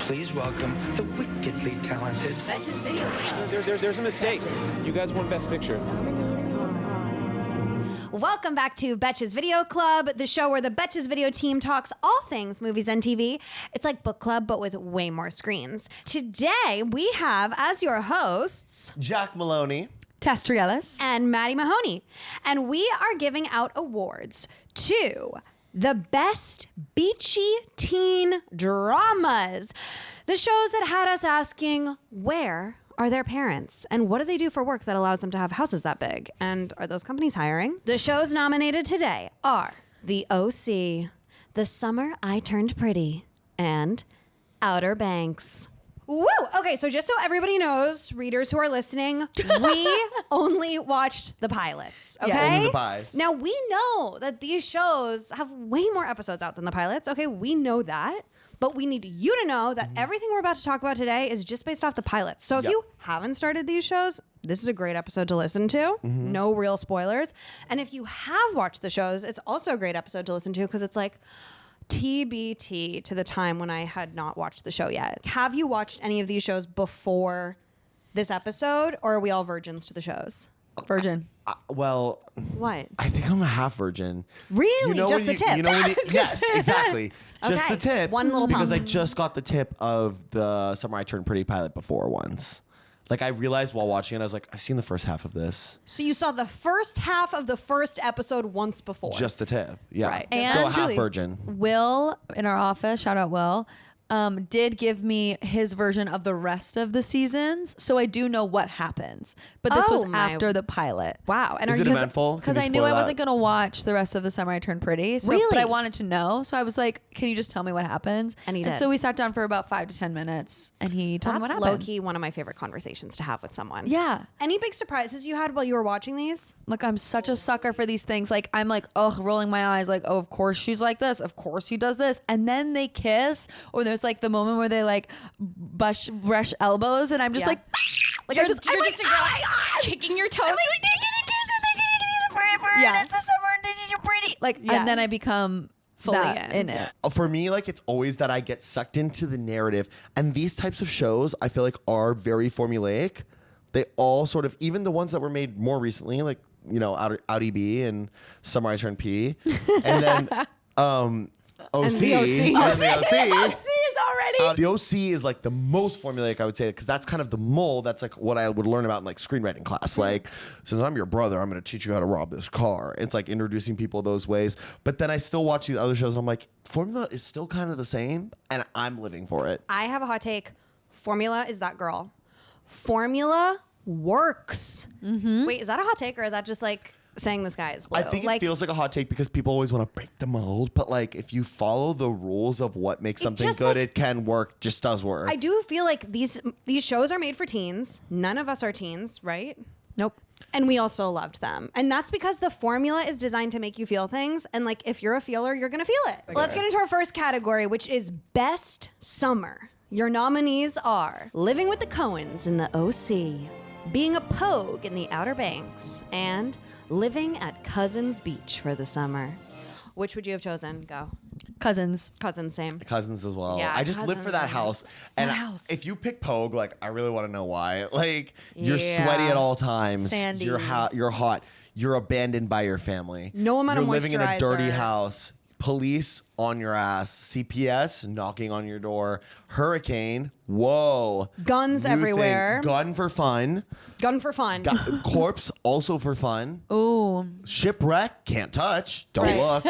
Please welcome the wickedly talented Betches Video Club. There's a mistake. Betches. You guys won Best Picture. Welcome back to Betches Video Club, the show where the Betches Video team talks all things movies and TV. It's like book club, but with way more screens. Today, we have as your hosts... Jack Maloney. Tess Trielis. And Maddie Mahoney. And we are giving out awards to the best Beachy teen dramas. The shows that had us asking, where are their parents? And what do they do for work that allows them to have houses that big? And are those companies hiring? The shows nominated today are The OC, The Summer I Turned Pretty, and Outer Banks. Woo! Okay, so just so everybody knows, readers who are listening, we only watched the pilots, okay? Yeah, only the pies. Now, we know that these shows have way more episodes out than the pilots, okay? We know that. But we need you to know that everything we're about to talk about today is just based off the pilots. So if you haven't started these shows, this is a great episode to listen to. No real spoilers. And if you have watched the shows, it's also a great episode to listen to because it's like TBT to the time when I had not watched the show yet. Have you watched any of these shows before this episode, or are we all virgins to the shows? Virgin. Well, What? I think I'm a half virgin. Really? Just when the tip? Yes, exactly. Just Okay. the tip. One little Because pump. I just got the tip of the Summer I Turned Pretty pilot before once. Like I realized while watching it, I was like, I've seen the first half of this. So you saw the first half of the first episode once before. Just the tip. Yeah. Right. And so half Julie. virgin. Will in our office, shout out Will, did give me his version of the rest of the seasons, so I do know what happens. But this Oh was my- after the pilot. Wow. And Is are it you eventful? Can Because we I knew spoil I that? wasn't going to watch the rest of The Summer I Turned Pretty. So, Really? But I wanted to know. So I was like, can you just tell me what happens? And he did. So we sat down for about 5 to 10 minutes and he told me what That's happened. low-key one of my favorite conversations to have with someone. Yeah. Any big surprises you had while you were watching these? Look, I'm such a sucker for these things. Like, I'm like, oh, rolling my eyes, like, oh, of course she's like this. Of course he does this. And then they kiss, or there's like the moment where they like brush elbows, and I'm just Yeah. like, like I'm just a girl oh kicking your toes. I'm like, they're gonna kiss and they're gonna give me the forever. Yeah. And it's the summer, and you're pretty. Like, Yeah. and then I become Fully that in. it. For me, like it's always that I get sucked into the narrative, and these types of shows I feel like are very formulaic. They all sort of, even the ones that were made more recently, like Outie B and Summer I Turned P, and then OC, the OC. and then the OC. Is already. The OC is like the most formulaic, I would say, because that's kind of the mold. That's like what I would learn about in like screenwriting class. Like, since I'm your brother, I'm going to teach you how to rob this car. It's like introducing people those ways. But then I still watch these other shows and I'm like, formula is still kind of the same, and I'm living for it. I have a hot take. Formula is that girl. Formula works. Wait, is that a hot take, or is that just like saying the sky is blue? I think it feels like a hot take because people always want to break the mold, but like if you follow the rules of what makes something just, good, like- it can work. Just does work. I do feel like these shows are made for teens. None of us are teens, right? Nope. And we also loved them. And that's because the formula is designed to make you feel things. And like, if you're a feeler, you're going to feel it. Let's get into our first category, which is Best Summer. Your nominees are Living with the Coens in the OC, Being a Pogue in the Outer Banks, and Living at Cousins Beach for the summer. Which would you have chosen? Go. Cousins. Cousins, same. Cousins as well. Yeah, I just live for that Cousins. house. And That house. if you pick Pogue, like I really want to know why. Like you're Yeah. sweaty at all times. Sandy. You're hot. You're abandoned by your family. No amount of You're living in a dirty moisturizer. house. Police on your ass. CPS knocking on your door. Hurricane. Whoa. Guns New everywhere. thing. Gun for fun. Gun for fun. Corpse also for fun. Ooh. Shipwreck. Can't touch. Don't look.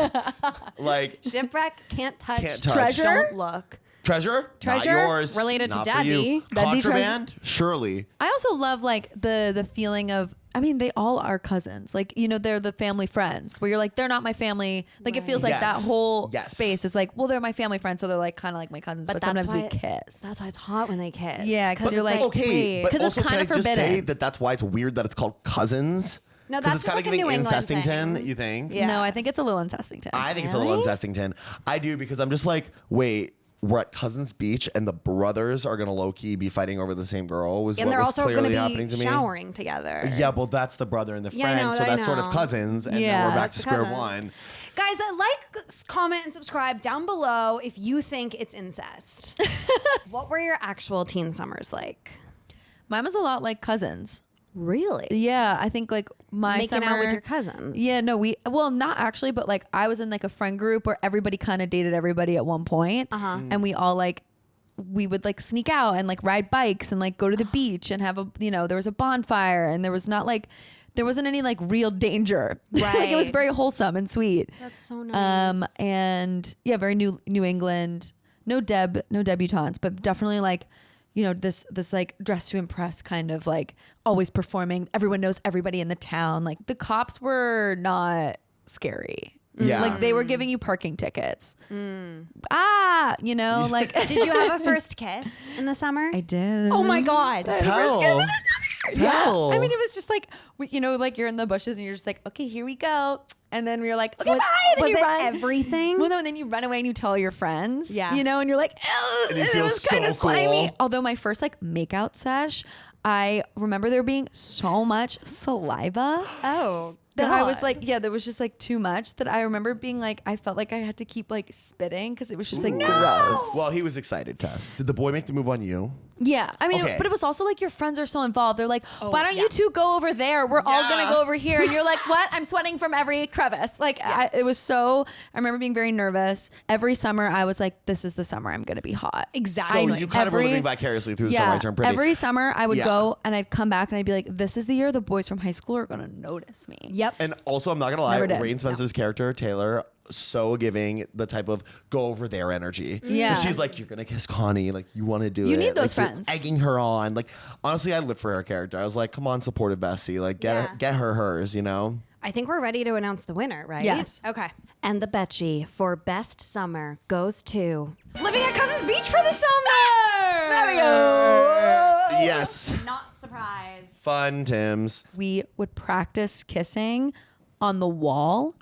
Like Shipwreck, can't touch. Can't touch. Treasure? Don't look. treasure. Treasure? Not yours. Related to Not for Daddy. you. Daddy Contraband. Surely. I also love like the feeling of, I mean, they all are cousins. Like, they're the family friends where you're like, they're not my family. Like, it feels like Yes. that whole Yes. space is like, well, they're my family friends. So they're like kind of like my cousins, but that's sometimes we why- kiss. That's why it's hot when they kiss. Yeah, 'cause you're like, Okay, but 'Cause it's also can I kinda just say forbidden. that that's why it's weird that it's called cousins? No, 'Cause that's it's just kinda like a New giving England incestington, thing. you think? Yeah. No, I think it's a little incesting. I think it's a little Really? incestington. I do because I'm just like, wait, we're at Cousins Beach and the brothers are gonna low key be fighting over the same girl was And what they're was also going clearly to happening be to me. showering together. Yeah, well, that's the brother and the Yeah, I friend, know, so I that's sort of know. cousins, and Yeah. then we're back to That's square cousins. one. Guys, comment, and subscribe down below if you think it's incest. What were your actual teen summers like? Mine was a lot like Cousins. Really? Yeah, I think like my Making summer out with your cousins. Yeah, no, well, not actually, but like I was in like a friend group where everybody kind of dated everybody at one point, and we all like we would like sneak out and like ride bikes and like go to the beach and have a there was a bonfire and there wasn't any like real danger. Like it was Right. very wholesome and sweet. That's so nice. And yeah, very New England. No debutantes, but definitely like this like dress to impress kind of like always performing. Everyone knows everybody in the town. Like the cops were not scary. Yeah. Like they were giving you parking tickets. Like Did you have a first kiss in the summer? I did. Oh my God. Tell. Yeah. I mean, it was just like, like you're in the bushes and you're just like, okay, here we go. And then we were like, okay, bye. And then Was you it run. everything? Well, no, and then you run away and you tell your friends. Yeah. And you're like, oh, And it it feels was kind so of slimy. cool. Although my first like makeout sesh, I remember there being so much saliva. Oh. That I was God. like, there was just like too much that I remember being like, I felt like I had to keep like spitting because it was just like gross. Well, he was excited, Tess. Did the boy make the move on you? Yeah. I mean, Okay. but it was also like your friends are so involved. They're like, why don't yeah. you two go over there? We're all going Yeah. to go over here. And you're like, what? I'm sweating from every crevice. Like it was so, I remember being very nervous. Every summer I was like, this is the summer I'm going to be hot. Exactly. So you kind of were living vicariously through the summer I turned pretty. Every summer I would Yeah. go and I'd come back and I'd be like, this is the year the boys from high school are going to notice me. Yep. And also, I'm not gonna lie, Never did. Rain Spencer's character Taylor, so giving the type of go over there energy. Yeah. 'Cause she's like, you're gonna kiss Connie, like you want to do it. You need those Like, you're friends. egging her on. Like honestly, I lived for her character. I was like, come on, supportive bestie, like get her hers. I think we're ready to announce the winner, right? Yes. Okay. And the Betchy for best summer goes to Living at Cousins Beach for the summer. There we go. Yes, Not surprised. fun Tims. We would practice kissing on the wall.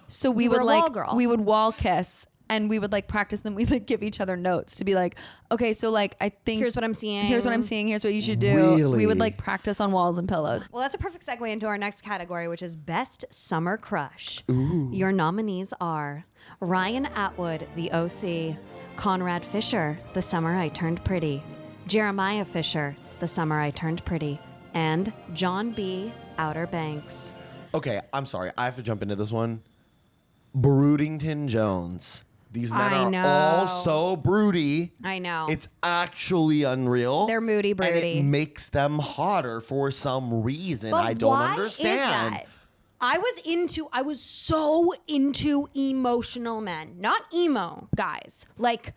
So we You would were a like wall girl. we would wall kiss and we would like practice, then we like give each other notes to be like, okay, so like I think Here's what I'm seeing. Here's what I'm seeing. Here's what you should do. Really? We would like practice on walls and pillows. Well, that's a perfect segue into our next category, which is Best Summer Crush. Your nominees are Ryan Atwood, the OC, Conrad Fisher, The Summer I Turned Pretty, Jeremiah Fisher, The Summer I Turned Pretty, and John B. Outer Banks. Okay, I'm sorry, I have to jump into this one. Broodington Jones. These men I are know. all so broody. I know. It's actually unreal. They're moody, And broody. it makes them hotter for some reason. But I don't why understand. Is that? I was so into emotional men, not emo guys, like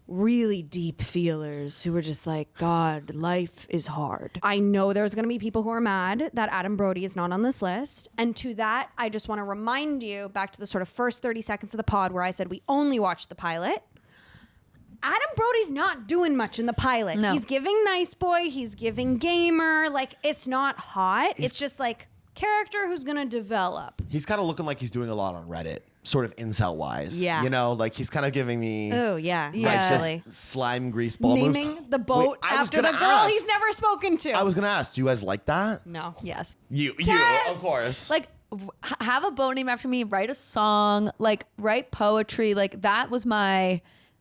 really deep feelers who were just like, God, life is hard. I know there's going to be people who are mad that Adam Brody is not on this list. And to that, I just want to remind you back to the sort of first 30 seconds of the pod where I said we only watched the pilot. Adam Brody's not doing much in the pilot. No. He's giving nice boy. He's giving gamer. Like, it's not hot. It's just like character who's going to develop. He's kind of looking like he's doing a lot on Reddit, sort of incel wise. Yeah. Like he's kind of giving me Oh, yeah. Yeah. like Actually. just slime grease ball moves. Naming the boat Wait, I was after the gonna girl ask. he's never spoken to. I was gonna ask, do you guys like that? No. Yes. You, Yes! of course. Like have a boat named after me, write a song, like write poetry. Like that was my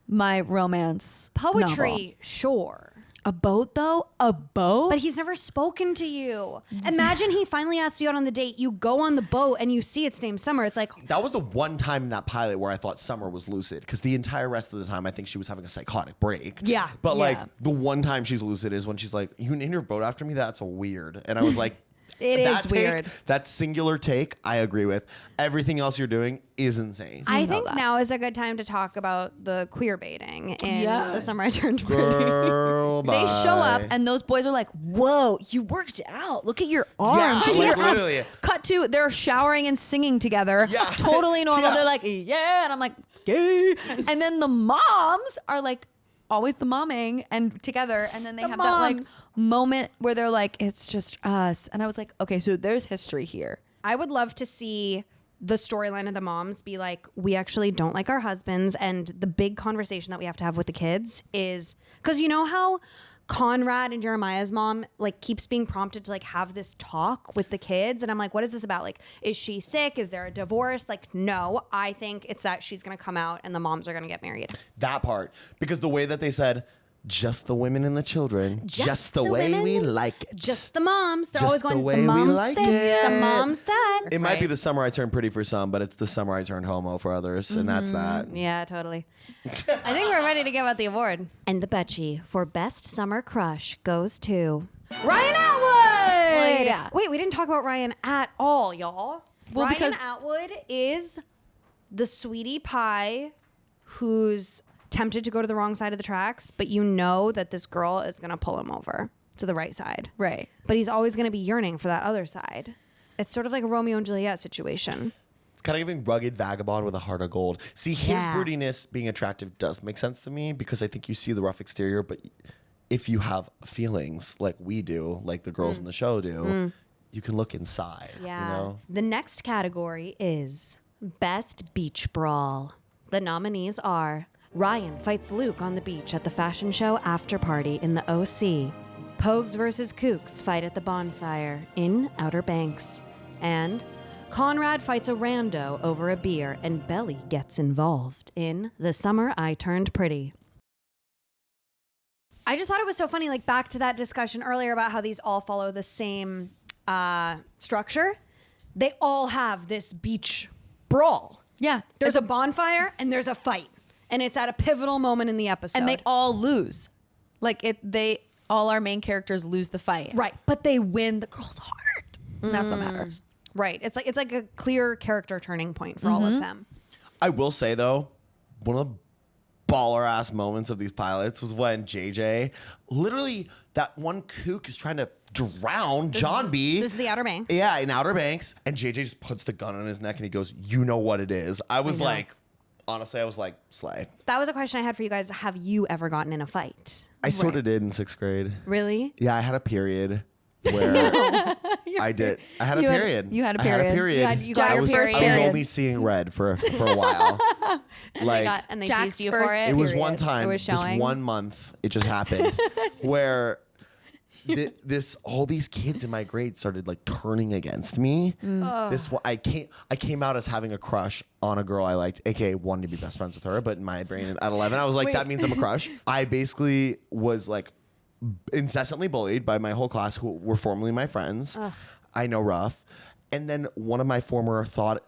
romance Poetry, novel. sure. A boat though? A boat? But he's never spoken to you. Imagine he finally asks you out on the date. You go on the boat and you see it's named Summer. It's like, That was the one time in that pilot where I thought Summer was lucid, because the entire rest of the time I think she was having a psychotic break. Yeah. But Yeah. like the one time she's lucid is when she's like, "You named your boat after me? That's weird." And I was like, It that is weird. That singular take, I agree with. Everything else you're doing is insane. I know think that. now is a good time to talk about the queer baiting in Yes. The Summer I Turned Pretty. Girl, They show up bye. and those boys are like, whoa, you worked out. Look at your arms. Look at like your abs." literally. Cut to, they're showering and singing together. Yeah. Totally normal. Yeah. They're like, yeah. And I'm like, gay. And then the moms are like, always the momming and together. And then they The have that like moms. moment where they're like, it's just us. And I was like, okay, so there's history here. I would love to see the storyline of the moms be like, we actually don't like our husbands. And the big conversation that we have to have with the kids is, because you know how Conrad and Jeremiah's mom like keeps being prompted to like have this talk with the kids, and I'm like, what is this about? Like, is she sick? Is there a divorce? Like, no, I think it's that she's gonna come out and the moms are gonna get married. That part, because the way that they said, just the women and the children, just the way women, we like it. Just the moms. They're Just always the going, way the we moms like this, it. the moms that. It might be Right. the summer I turned pretty for some, but it's the summer I turned homo for others, and that's that. Yeah, totally. I think we're ready to give out the award. And the Betchy for Best Summer Crush goes to Ryan Atwood! Well, yeah. Wait, we didn't talk about Ryan at all, y'all. Well, Ryan because- Atwood is the sweetie pie who's tempted to go to the wrong side of the tracks, but you know that this girl is going to pull him over to the right side. Right. But he's always going to be yearning for that other side. It's sort of like a Romeo and Juliet situation. It's kind of giving rugged vagabond with a heart of gold. See, his Yeah. broodiness being attractive does make sense to me because I think you see the rough exterior, but if you have feelings like we do, like the girls in the show do, you can look inside. Yeah. You know? The next category is Best Beach Brawl. The nominees are Ryan fights Luke on the beach at the fashion show after party in the OC. Pogues versus Kooks fight at the bonfire in Outer Banks. And Conrad fights a rando over a beer and Belly gets involved in The Summer I Turned Pretty. I just thought it was so funny, like back to that discussion earlier about how these all follow the same structure. They all have this beach brawl. Yeah. There's a bonfire and there's a fight. And it's at a pivotal moment in the episode. And they all lose. Like all our main characters lose the fight. Right. But they win the girl's heart. And that's what matters. Right. It's like a clear character turning point for all of them. I will say, though, one of the baller ass moments of these pilots was when JJ, literally, that one kook is trying to drown John B. This is the Outer Banks. Yeah, in Outer Banks. And JJ just puts the gun on his neck and he goes, you know what it is. I was like, honestly, I was like, slay. That was a question I had for you guys. Have you ever gotten in a fight? I sort of did in 6th grade. Really? Yeah, I had a period where I did. I had a period. you had a I had a period. period. You got I your was, first I was period. only seeing red for a while. Like, And they Jack's teased you first for it. it was period. one time, It was just showing. 1 month, it just happened where all these kids in my grade started like turning against me. I came out as having a crush on a girl I liked, aka wanted to be best friends with her, but in my brain at 11 I was like, that means I'm a crush. I basically was like incessantly bullied by my whole class who were formerly my friends. I know, rough. And then one of my former thought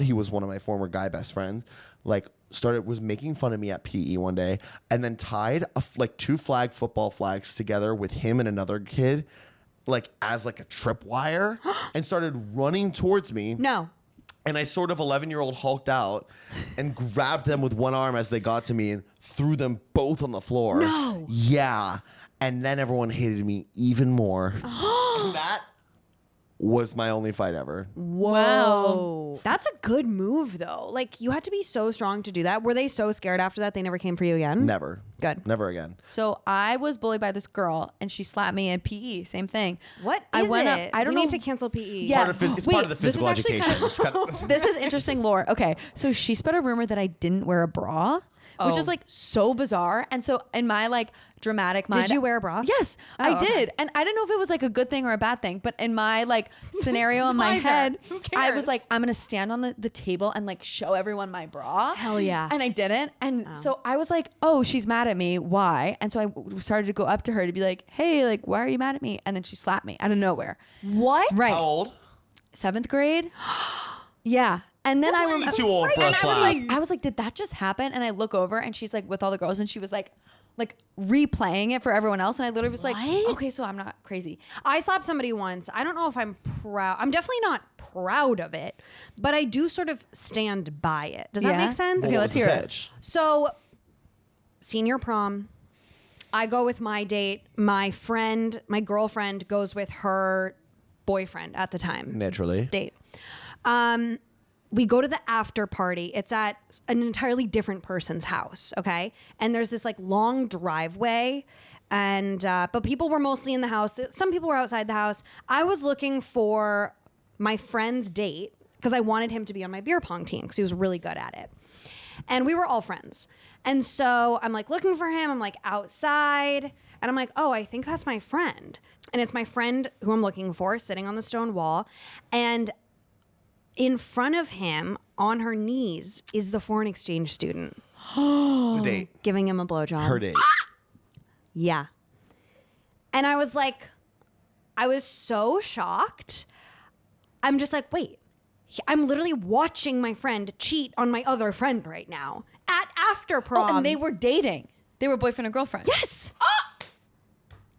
he was one of my former guy best friends, like was making fun of me at PE one day, and then tied like 2 football flags together with him and another kid, like as like a tripwire, and started running towards me. No. And I sort of 11-year-old hulked out and grabbed them with one arm as they got to me and threw them both on the floor. No. Yeah. And then everyone hated me even more. And that was my only fight ever. Whoa. That's a good move, though. Like, you had to be so strong to do that. Were they so scared after that they never came for you again? Never. Good. Never again. So I was bullied by this girl and she slapped me in PE. Same thing. What is I went it? up. I don't we know. need to cancel PE. Yeah. It's Wait, part of the this is physical actually education. kind of- It's kind of This is interesting lore. Okay, so she spread a rumor that I didn't wear a bra, which is like so bizarre. And so in my like dramatic mind, Did you wear a bra? Yes, I okay. did. And I didn't know if it was like a good thing or a bad thing, but in my like scenario in my Neither. head, Who I cares? was like, I'm gonna stand on the table and like show everyone my bra. Hell yeah. And I didn't. And so I was like, oh, she's mad at me. Why? And so I started to go up to her to be like, hey, like, why are you mad at me? And then she slapped me out of nowhere. What? Right. How old? 7th grade. Yeah. And then I That's remember too old for a and slap. I was like, did that just happen? And I look over and she's like with all the girls and she was like replaying it for everyone else. And I literally was like, okay, so I'm not crazy. I slapped somebody once. I don't know if I'm proud. I'm definitely not proud of it, but I do sort of stand by it. Does that Yeah? make sense? Okay, What let's was hear the it. sitch? So, senior prom, I go with my date. My girlfriend goes with her boyfriend at the time. Naturally. Date. We go to the after party. It's at an entirely different person's house, okay? And there's this like long driveway, and but people were mostly in the house. Some people were outside the house. I was looking for my friend's date because I wanted him to be on my beer pong team because he was really good at it. And we were all friends. And so I'm like looking for him. I'm like outside and I'm like, oh, I think that's my friend. And it's my friend who I'm looking for sitting on the stone wall. And in front of him on her knees is the foreign exchange student. The date. Giving him a blowjob. Her date. Yeah. And I was like, I was so shocked. I'm just like, wait, I'm literally watching my friend cheat on my other friend right now at after prom. Oh, and they were dating. They were boyfriend and girlfriend. Yes.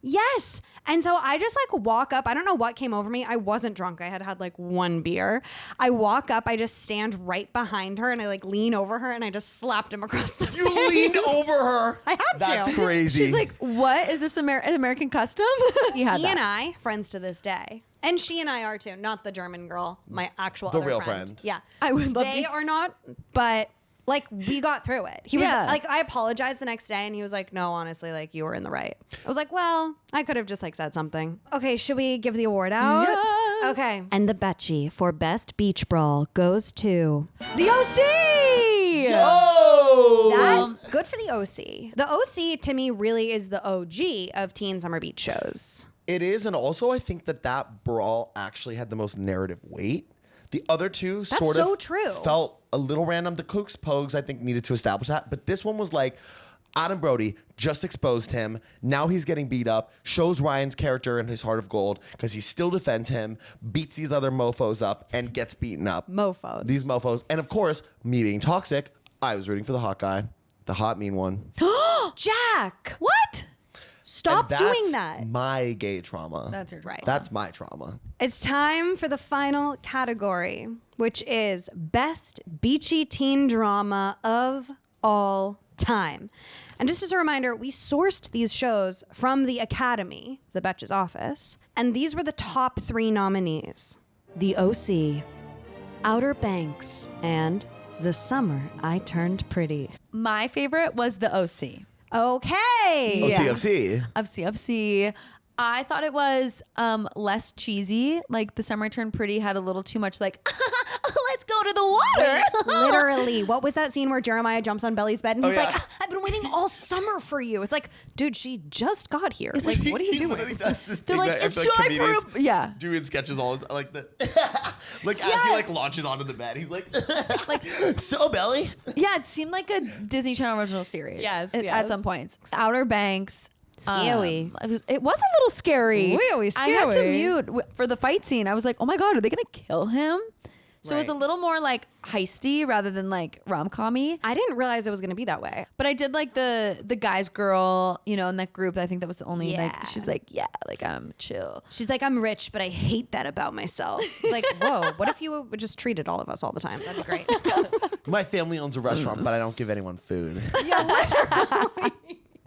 Yes. And so I just like walk up. I don't know what came over me. I wasn't drunk. I had had like one beer. I walk up. I just stand right behind her and I like lean over her and I just slapped him across the face. You leaned over her. I had to. That's crazy. She's like, what? Is this an American custom? You had He that. and I, friends to this day. And she and I are too. Not the German girl, my actual The other real friend. friend. Yeah. I would love They to- are not, but like we got through it. He was Yeah. like, I apologized the next day and he was like, no, honestly, like you were in the right. I was like, well, I could have just like said something. Okay, should we give the award out? Yes. Okay. And the Betchy for Best Beach Brawl goes to the OC. oh. That, good for the OC. The OC to me really is the OG of teen summer beach shows. It is, and also I think that Brawl actually had the most narrative weight. The other two sort so of true. felt a little random. The Cooks Pogues, I think, needed to establish that. But this one was like, Adam Brody just exposed him. Now he's getting beat up, shows Ryan's character and his heart of gold because he still defends him, beats these other mofos up, and gets beaten up. Mofos. These mofos. And of course, me being toxic, I was rooting for the hot guy, the hot, mean one. Jack. What? Stop And doing that's that. my gay trauma. That's your Right. That's my trauma. It's time for the final category, which is Best Beachy Teen Drama of All Time. And just as a reminder, we sourced these shows from the Academy, the Betches office, and these were the top 3 nominees. The OC, Outer Banks, and The Summer I Turned Pretty. My favorite was the OC. Okay. OCFC. Of CFC. I thought it was less cheesy. Like The Summer I Turned Pretty had a little too much like, let's go to the water. Literally, what was that scene where Jeremiah jumps on Belly's bed and he's yeah. like, I've been waiting all summer for you. It's like, dude, she just got here. Like, what are you He doing? literally does this They're thing like, that it's I feel time for comedians a- yeah. do in sketches all the time, like the like as he like launches onto the bed, he's like, Like, so Belly. yeah, it seemed like a Disney Channel original series. Yes, At yes. some points. Outer Banks. Scary. It was a little scary. Really I had to scary. mute for the fight scene. I was like, oh my God, are they going to kill him? So it was a Right. little more like heisty rather than like rom-com-y. I didn't realize it was going to be that way. But I did like the guy's girl, you know, in that group. I think that was the only Yeah. like, she's like, yeah, like I'm chill. She's like, I'm rich, but I hate that about myself. It's like, whoa, what if you just treated all of us all the time? That'd be great. My family owns a restaurant, but I don't give anyone food.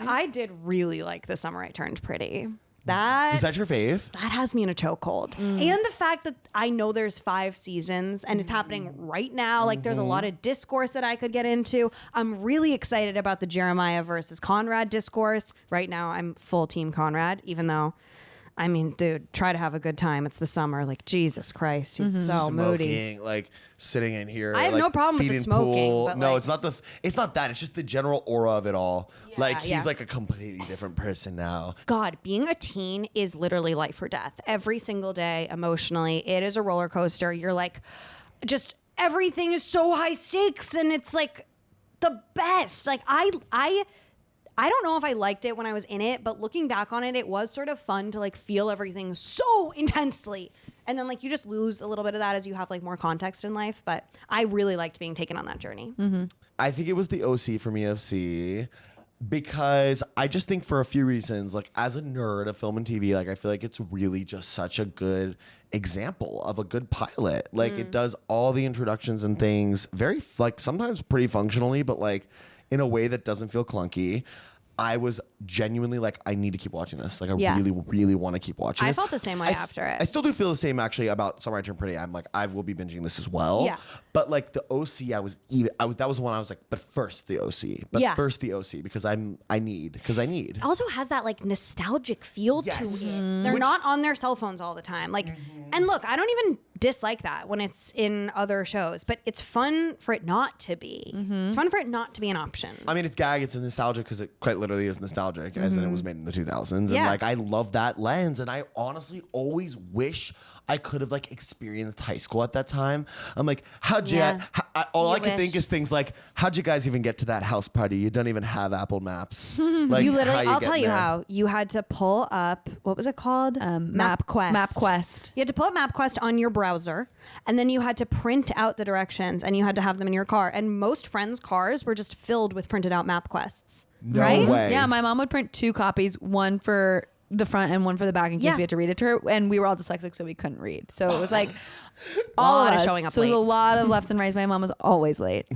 I did really like The Summer I Turned Pretty. That Is that your fave? that has me in a chokehold. And the fact that I know there's 5 seasons and it's happening right now. Like there's a lot of discourse that I could get into. I'm really excited about the Jeremiah versus Conrad discourse. Right now I'm full team Conrad, even though, I mean, dude, try to have a good time. It's the summer. Like, Jesus Christ. He's so moody. Smoking, like sitting in here. I have like, no problem with the feeding smoking, pool. but, no, like- it's not that. It's just the general aura of it all. Like he's yeah. like a completely different person now. God, being a teen is literally life or death. Every single day, emotionally, it is a roller coaster. You're like, just everything is so high stakes, and it's like the best. Like I don't know if I liked it when I was in it, but looking back on it, it was sort of fun to like feel everything so intensely. And then like you just lose a little bit of that as you have like more context in life. But I really liked being taken on that journey. I think it was the OC from EFC because I just think for a few reasons, like as a nerd of film and TV, like I feel like it's really just such a good example of a good pilot. Like it does all the introductions and things very like sometimes pretty functionally, but like in a way that doesn't feel clunky. I was genuinely like, I need to keep watching this. Like, I Yeah. really, really want to keep watching I this. felt the same way after it. I still do feel the same actually about Summer I Turned Pretty. I'm like, I will be binging this as well. Yeah. But like the OC, that was one I was like, but first the OC. But Yeah. first the OC because I need. It also has that like nostalgic feel Yes. to it. They're not on their cell phones all the time. Like, and look, I don't even dislike that when it's in other shows, but it's fun for it not to be. It's fun for it not to be an option. I mean, it's gag, it's nostalgic because it quite literally is nostalgic, as in it was made in the 2000s. And Yeah. like, I love that lens. And I honestly always wish I could have like experienced high school at that time. I'm like, how'd you, Yeah. all You I could think wish. is things like, how'd you guys even get to that house party? You don't even have Apple Maps. Like, You literally, I'll get tell you there? how. You had to pull up, what was it called? MapQuest. MapQuest. You had to pull up MapQuest on your browser, and then you had to print out the directions, and you had to have them in your car. And most friends' cars were just filled with printed out MapQuests. No right? way. Yeah, my mom would print 2 copies, one for the front and one for the back in case Yeah. we had to read it to her. And we were all dyslexic, so we couldn't read. So it was like all Lot of of us. showing up So it was a late. lot of lefts and rights. My mom was always late.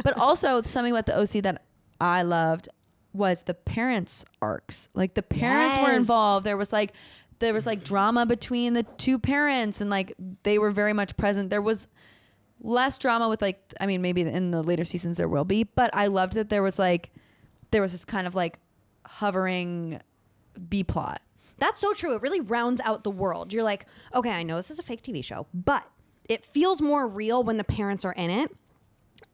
But also something about the OC that I loved was the parents' arcs. Like the parents were Yes. involved. There was like drama between the 2 parents, and like they were very much present. There was less drama with like, I mean, maybe in the later seasons there will be, but I loved that there was this kind of like hovering B plot. That's so true. It really rounds out the world. You're like, okay, I know this is a fake TV show, but it feels more real when the parents are in it.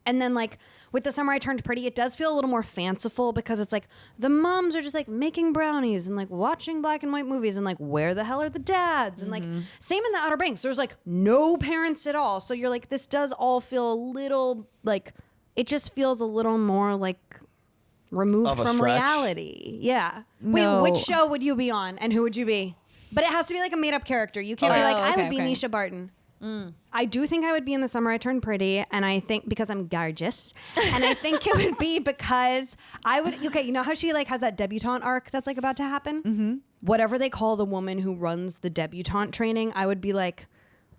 And then like with The Summer I Turned Pretty, it does feel a little more fanciful because it's like the moms are just like making brownies and like watching black and white movies and like where the hell are the dads? And like same in the Outer Banks. There's like no parents at all. So you're like, this does all feel a little like, it just feels a little more like removed Of a from stretch? reality. Yeah. No. Wait, which show would you be on and who would you be? But it has to be like a made up character. You can't be Oh, like, I okay, would be okay. Misha Barton. I do think I would be in The Summer I Turned Pretty, and I think because I'm gorgeous, and I think it would be because I would. Okay, you know how she like has that debutante arc that's like about to happen. Mm-hmm. Whatever they call the woman who runs the debutante training, I would be like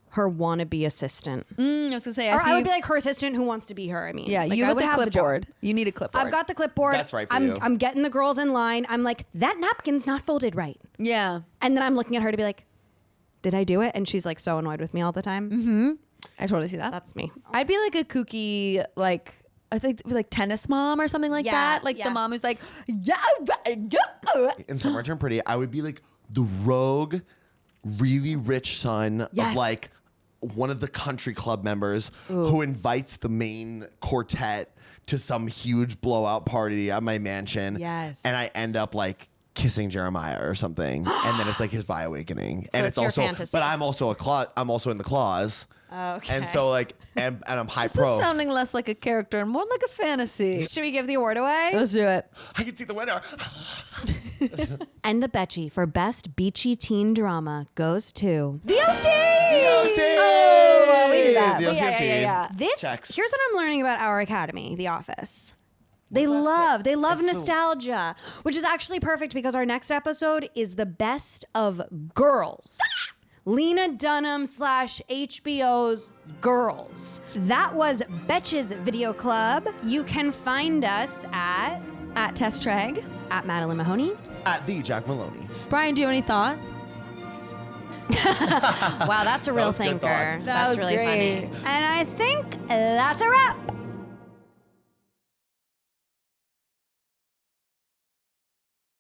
her wannabe assistant, I was gonna say, or I would be like her assistant who wants to be her. I mean, yeah, like, you I with would the have job. clipboard. You need a clipboard. I've got the clipboard. That's right for I'm, you. I'm getting the girls in line. I'm like, that napkin's not folded right, Yeah, and then I'm looking at her to be like, did I do it? And she's like so annoyed with me all the time. I totally see that. That's me. I'd be like a kooky, like I think like tennis mom or something like Yeah, that. Like yeah. the mom who's like, yeah. In Summer I Turned Pretty, I would be like the rogue, really rich son Yes. of like one of the country club members who invites the main quartet to some huge blowout party at my mansion. Yes. And I end up like kissing Jeremiah or something. And then it's like his bi awakening. And it's your also, fantasy. but I'm also I'm also in the claws. Okay. And so like, and I'm high This pro. is sounding less like a character and more like a fantasy. Should we give the award away? Let's do it. I can see the winner. And the Betchy for Best Beachy Teen Drama goes to The OC! Oh, we did that. The Yeah, OCFC. yeah. This, Checks. here's what I'm learning about our academy, The Office. They love It's so- nostalgia, which is actually perfect because our next episode is the best of Girls. Lena Dunham / HBO's Girls. That was Betches Video Club. You can find us at Tess Treg. Madeline Mahoney. At the Jack Maloney. Brian, do you have any thought? Wow, that's a real was good thinker. thoughts. That That's was really great. funny. And I think that's a wrap.